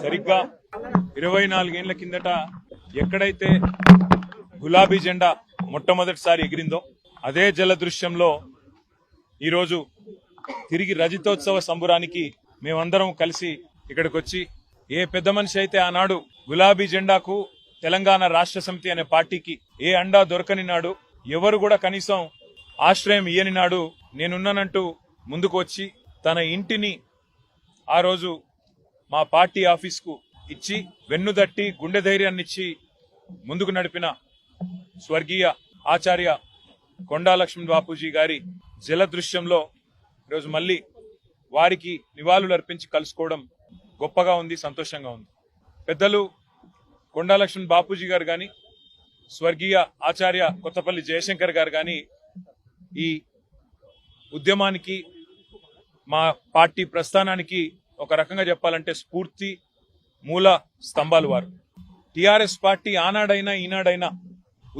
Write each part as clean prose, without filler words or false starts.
సరిగ్గా 24 ఏళ్ల కిందట ఎక్కడైతే గులాబీ జెండా మొట్టమొదటిసారి ఎగిరిందో అదే జలదృశ్యంలో ఈరోజు తిరిగి రజతోత్సవ సంబురానికి మేమందరం కలిసి ఇక్కడికి వచ్చి ఏ పెద్ద మనిషి అయితే ఆనాడు గులాబీ జెండాకు తెలంగాణ రాష్ట్ర సమితి అనే పార్టీకి ఏ అండా దొరకని నాడు, ఎవరు కూడా కనీసం ఆశ్రయం ఇయ్యని నాడు నేనున్నానంటూ ముందుకు వచ్చి తన ఇంటిని ఆ రోజు మా పార్టీ ఆఫీస్కు ఇచ్చి వెన్నుదట్టి గుండె ధైర్యాన్నిచ్చి ముందుకు నడిపిన స్వర్గీయ ఆచార్య కొండా లక్ష్మణ్ బాపూజీ గారి జలదృశ్యంలో ఈరోజు మళ్ళీ వారికి నివాళులు అర్పించి కలుసుకోవడం గొప్పగా ఉంది, సంతోషంగా ఉంది. పెద్దలు కొండా లక్ష్మణ్ బాపూజీ గారు కానీ, స్వర్గీయ ఆచార్య కొత్తపల్లి జయశంకర్ గారు కానీ ఈ ఉద్యమానికి, మా పార్టీ ప్రస్థానానికి ఒక రకంగా చెప్పాలంటే స్ఫూర్తి మూల స్తంభాలు వారు. టిఆర్ఎస్ పార్టీ ఆనాడైనా ఈనాడైనా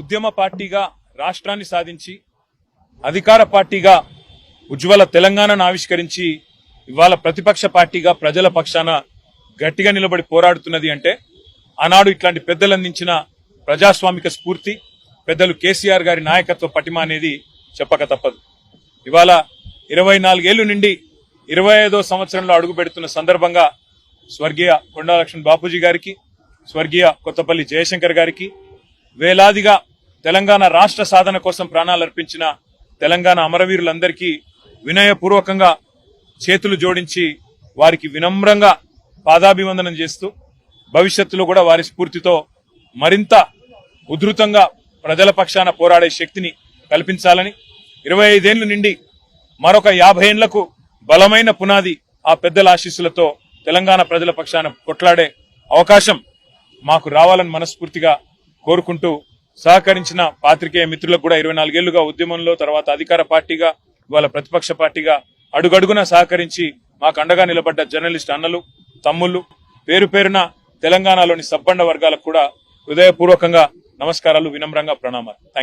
ఉద్యమ పార్టీగా రాష్ట్రాన్ని సాధించి అధికార పార్టీగా ఉజ్వల తెలంగాణను ఆవిష్కరించి ఇవాళ ప్రతిపక్ష పార్టీగా ప్రజల పక్షాన గట్టిగా నిలబడి పోరాడుతున్నది అంటే ఆనాడు ఇట్లాంటి పెద్దలు అందించిన ప్రజాస్వామిక స్ఫూర్తి, పెద్దలు కేసీఆర్ గారి నాయకత్వ పటిమ అనేది చెప్పక తప్పదు. ఇవాళ 24 ఏళ్లు నుండి 25వ సంవత్సరంలో అడుగు పెడుతున్న సందర్భంగా స్వర్గీయ కొండా లక్ష్మణ్ బాపూజీ గారికి, స్వర్గీయ కొత్తపల్లి జయశంకర్ గారికి, వేలాదిగా తెలంగాణ రాష్ట్ర సాధన కోసం ప్రాణాలు అర్పించిన తెలంగాణ అమరవీరులందరికీ వినయపూర్వకంగా చేతులు జోడించి వారికి వినమ్రంగా పాదాభివందనం చేస్తూ భవిష్యత్తులో కూడా వారి స్ఫూర్తితో మరింత ఉధృతంగా ప్రజల పక్షాన పోరాడే శక్తిని కల్పించాలని, 25 ఏళ్ల నుండి మరొక 50 ఏళ్లకు బలమైన పునాది ఆ పెద్దల ఆశీస్సులతో తెలంగాణ ప్రజల పక్షాన కొట్లాడే అవకాశం మాకు రావాలని మనస్ఫూర్తిగా కోరుకుంటూ సహకరించిన పాత్రికేయ మిత్రులకు కూడా 24 ఏళ్లుగా ఉద్యమంలో, తర్వాత అధికార పార్టీగా, ఇవాళ ప్రతిపక్ష పార్టీగా అడుగడుగున సహకరించి మాకు అండగా నిలబడ్డ జర్నలిస్ట్ అన్నలు, తమ్ముళ్లు, పేరు పేరున తెలంగాణలోని సబ్బండ వర్గాలకు కూడా హృదయపూర్వకంగా నమస్కారాలు, వినమ్రంగా ప్రణామాలు. Thank you.